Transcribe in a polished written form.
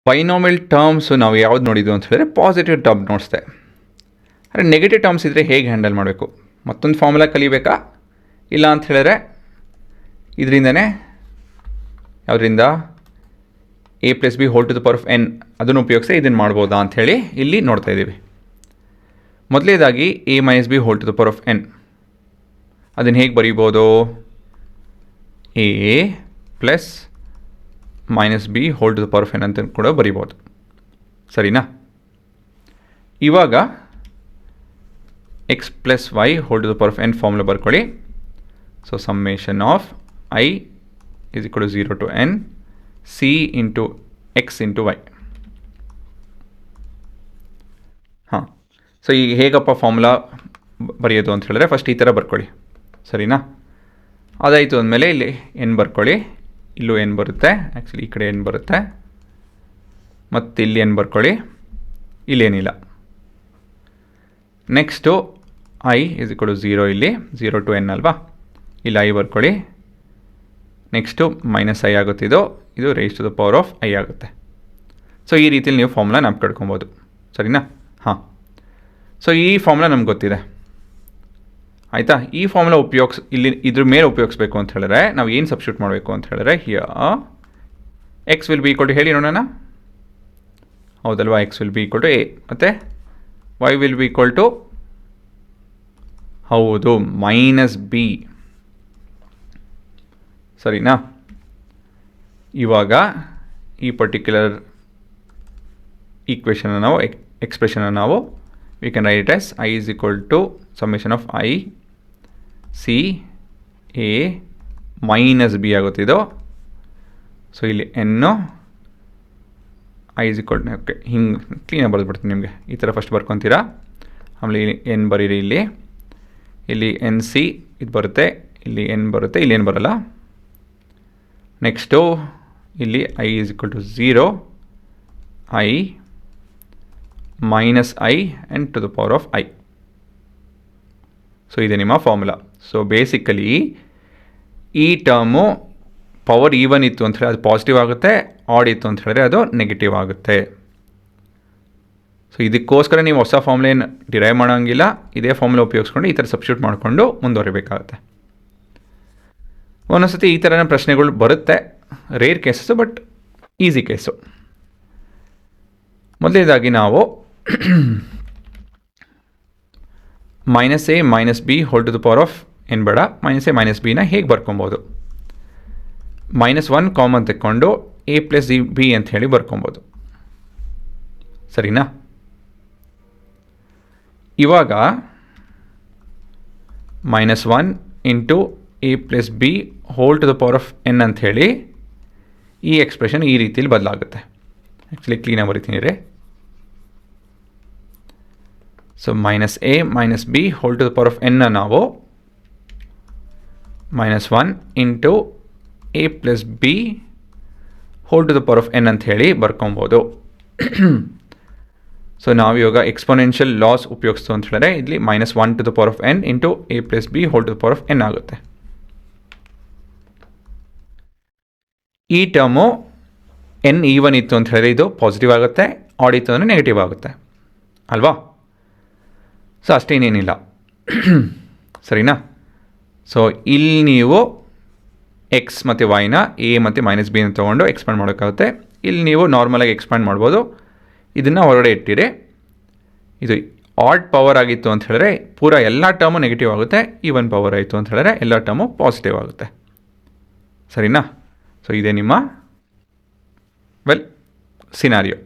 Binomial terms ನಾವು ಯಾವ್ದು ನೋಡಿದ್ವು ಅಂತ ಹೇಳಿದ್ರೆ ಪಾಸಿಟಿವ್ ಟರ್ಮ್ ನೋಡಿಸ್ದೆ. ಅಂದರೆ ನೆಗೆಟಿವ್ ಟರ್ಮ್ಸ್ ಇದ್ದರೆ ಹೇಗೆ ಹ್ಯಾಂಡಲ್ ಮಾಡಬೇಕು, ಮತ್ತೊಂದು ಫಾರ್ಮುಲಾ ಕಲಿಬೇಕಾ, ಇಲ್ಲ ಅಂತ ಹೇಳಿದ್ರೆ ಇದರಿಂದನೇ ಯಾವುದರಿಂದ a+b² ಅದನ್ನು ಉಪಯೋಗಿಸಿ ಇದನ್ನು ಮಾಡ್ಬೋದಾ ಅಂಥೇಳಿ ಇಲ್ಲಿ ನೋಡ್ತಾ ಇದ್ದೀವಿ. ಮೊದಲನೇದಾಗಿ a−b² ಅದನ್ನು ಹೇಗೆ ಬರೀಬೋದು, a+−b² ಅಂತ ಕೂಡ ಬರಿಬೋದು. ಸರಿನಾ? ಇವಾಗ x+y² ಫಾರ್ಮುಲಾ ಬರ್ಕೊಳ್ಳಿ. So summation of i is equal to 0 to n c into x into y. ಹಾಂ, ಸೊ ಈಗ ಹೇಗಪ್ಪ ಫಾರ್ಮುಲಾ ಬರೆಯೋದು ಅಂತ ಹೇಳಿದ್ರೆ ಫಸ್ಟ್ ಈ ಥರ ಬರ್ಕೊಳ್ಳಿ. ಸರಿನಾ? ಅದಾಯಿತು ಅಂದಮೇಲೆ ಇಲ್ಲಿ n ಬರ್ಕೊಳ್ಳಿ, ಇಲ್ಲೂ n ಬರುತ್ತೆ, ಆ್ಯಕ್ಚುಲಿ ಈ ಕಡೆ n ಬರುತ್ತೆ, ಮತ್ತು ಇಲ್ಲಿ n ಬರ್ಕೊಳ್ಳಿ, ಇಲ್ಲೇನಿಲ್ಲ. Next i is equal to 0, ಇಲ್ಲಿ 0 to n ಅಲ್ವಾ, ಇಲ್ಲಿ i ಬರ್ಕೊಳ್ಳಿ. ನೆಕ್ಸ್ಟು -i ಆಗುತ್ತಿದ್ದು, ಇದು raised to the power of i ಆಗುತ್ತೆ. ಸೊ ಈ ರೀತಿಯಲ್ಲಿ ನೀವು ಫಾರ್ಮುಲಾ ನೆನಪು ಕಟ್ಕೊಬೋದು. ಸರಿನಾ? ಹಾಂ, ಸೊ ಈ ಫಾರ್ಮುಲಾ ನಮ್ಗೆ ಗೊತ್ತಿದೆ ಆಯಿತಾ. ಈ ಫಾರ್ಮುಲಾ ಇಲ್ಲಿ ಇದ್ರ ಮೇಲೆ ಉಪಯೋಗಿಸ್ಬೇಕು ಅಂತ ಹೇಳಿದ್ರೆ ನಾವು ಏನು ಸಬ್ಸ್ಟಿಟ್ಯೂಟ್ ಮಾಡಬೇಕು ಅಂತ ಹೇಳಿದ್ರೆ here x will be equal to ಹೇಳಿ ನೋಡೋಣ. ಹೌದಲ್ವಾ, x will be equal to a ಮತ್ತು y will be equal to ಹೌದು -b. ಸರಿನಾ? ಇವಾಗ ಈ ಪರ್ಟಿಕ್ಯುಲರ್ ಈಕ್ವೇಷನ್ನ ನಾವು ಎಕ್ಸ್ಪ್ರೆಷನ್ನ ನಾವು we can write as i is equal to summation of i c a - b ಆಗುತ್ತಿದ್ದು. So ಇಲ್ಲಿ ಎನ್ನು i is equal to okay ಹಿಂಗೆ ಕ್ಲೀನಾಗಿ ಬರೆದ್ಬಿಡ್ತೀನಿ ನಿಮಗೆ. ಈ ಥರ ಫಸ್ಟ್ ಬರ್ಕೊತೀರಾ, ಆಮೇಲೆ ಇಲ್ಲಿ n ಬರೀರಿ, ಇಲ್ಲಿ ಎನ್ ಸಿ ಇದು ಬರುತ್ತೆ, ಇಲ್ಲಿ n ಬರುತ್ತೆ, ಇಲ್ಲಿ ಏನು ಬರಲ್ಲ. ನೆಕ್ಸ್ಟು ಇಲ್ಲಿ i is equal to 0 i - i and to the power of i. So ಇದೆ ನಿಮ್ಮ ಫಾರ್ಮುಲಾ. ಸೊ ಬೇಸಿಕಲಿ ಈ ಟರ್ಮು ಪವರ್ ಈವನ್ ಇತ್ತು ಅಂತ ಹೇಳಿ ಅದು ಪಾಸಿಟಿವ್ ಆಗುತ್ತೆ, ಆಡ್ ಇತ್ತು ಅಂತ ಹೇಳಿದ್ರೆ ಅದು ನೆಗೆಟಿವ್ ಆಗುತ್ತೆ. ಸೊ ಇದಕ್ಕೋಸ್ಕರ ನೀವು ಹೊಸ ಫಾರ್ಮುಲಾ ಏನು ಡಿರೈವ್ ಮಾಡೋಂಗಿಲ್ಲ, ಇದೇ ಫಾರ್ಮುಲಾ ಉಪಯೋಗಿಸ್ಕೊಂಡು ಈ ಥರ ಸಬ್ಸ್ಟಿಟ್ಯೂಟ್ ಮಾಡಿಕೊಂಡು ಮುಂದುವರಿಬೇಕಾಗುತ್ತೆ. ಒಂದೊಂದ್ಸತಿ ಈ ಥರನ ಪ್ರಶ್ನೆಗಳು ಬರುತ್ತೆ, rare cases but easy case. ಮೊದಲನೇದಾಗಿ ನಾವು -a - b² ಬೇಡ, -a - b ಹೇಗೆ ಬರ್ಕೊಬೋದು, -1 ಕಾಮನ್ ತೆಕ್ಕೊಂಡು a+b ಅಂತ ಹೇಳಿ ಬರ್ಕೊಬೋದು. ಸರಿನಾ? ಇವಾಗ -1 ಇಂಟು a+b² ಅಂತ ಹೇಳಿ ಈ ಎಕ್ಸ್ಪ್ರೆಷನ್ ಈ ರೀತಿಯಲ್ಲಿ ಬದಲಾಗುತ್ತೆ. ಆ್ಯಕ್ಚುಲಿ ಕ್ಲೀನಾಗಿ ಬರಿತೀನಿ ರೀ. ಸೊ -a - b² ನಾವು -1 ಇಂಟು a+b² ಅಂತ ಹೇಳಿ ಬರ್ಕೊಬೋದು. ಸೊ ನಾವು ಇವಾಗ ಎಕ್ಸ್ಪೊನೆನ್ಷಿಯಲ್ ಲಾಸ್ ಉಪಯೋಗಿಸ್ತು ಅಂತ ಹೇಳಿದ್ರೆ ಇಲ್ಲಿ -1 to the power of n into a+b² ಆಗುತ್ತೆ. ಈ ಟರ್ಮು n ಈವನ್ ಇತ್ತು ಅಂತ ಹೇಳಿದ್ರೆ ಇದು ಪಾಸಿಟಿವ್ ಆಗುತ್ತೆ, ಆಡ್ ಇತ್ತು ಅಂದರೆ ನೆಗೆಟಿವ್ ಆಗುತ್ತೆ ಅಲ್ವಾ. ಸೊ ಅಷ್ಟೇನೇನಿಲ್ಲ. ಸರಿನಾ? ಸೊ ಇಲ್ಲಿ ನೀವು ಎಕ್ಸ್ ಮತ್ತು ವೈನ ಎ ಮತ್ತು -b ಅಂತ ತೊಗೊಂಡು ಎಕ್ಸ್ಪ್ಯಾಂಡ್ ಮಾಡೋಕ್ಕಾಗುತ್ತೆ. ಇಲ್ಲಿ ನೀವು ನಾರ್ಮಲಾಗಿ ಎಕ್ಸ್ಪ್ಯಾಂಡ್ ಮಾಡ್ಬೋದು. ಇದನ್ನು ಹೊರಗಡೆ ಇಟ್ಟಿರಿ. ಇದು ಆಡ್ ಪವರ್ ಆಗಿತ್ತು ಅಂತ ಹೇಳಿದ್ರೆ ಪೂರ ಎಲ್ಲ ಟರ್ಮು ನೆಗೆಟಿವ್ ಆಗುತ್ತೆ, ಈವನ್ ಪವರ್ ಆಯಿತು ಅಂತ ಹೇಳಿದ್ರೆ ಎಲ್ಲ ಟರ್ಮು ಪಾಸಿಟಿವ್ ಆಗುತ್ತೆ. ಸರಿನಾ? ಸೊ ಇದೇ ನಿಮ್ಮ ಸಿನಾರಿಯೋ.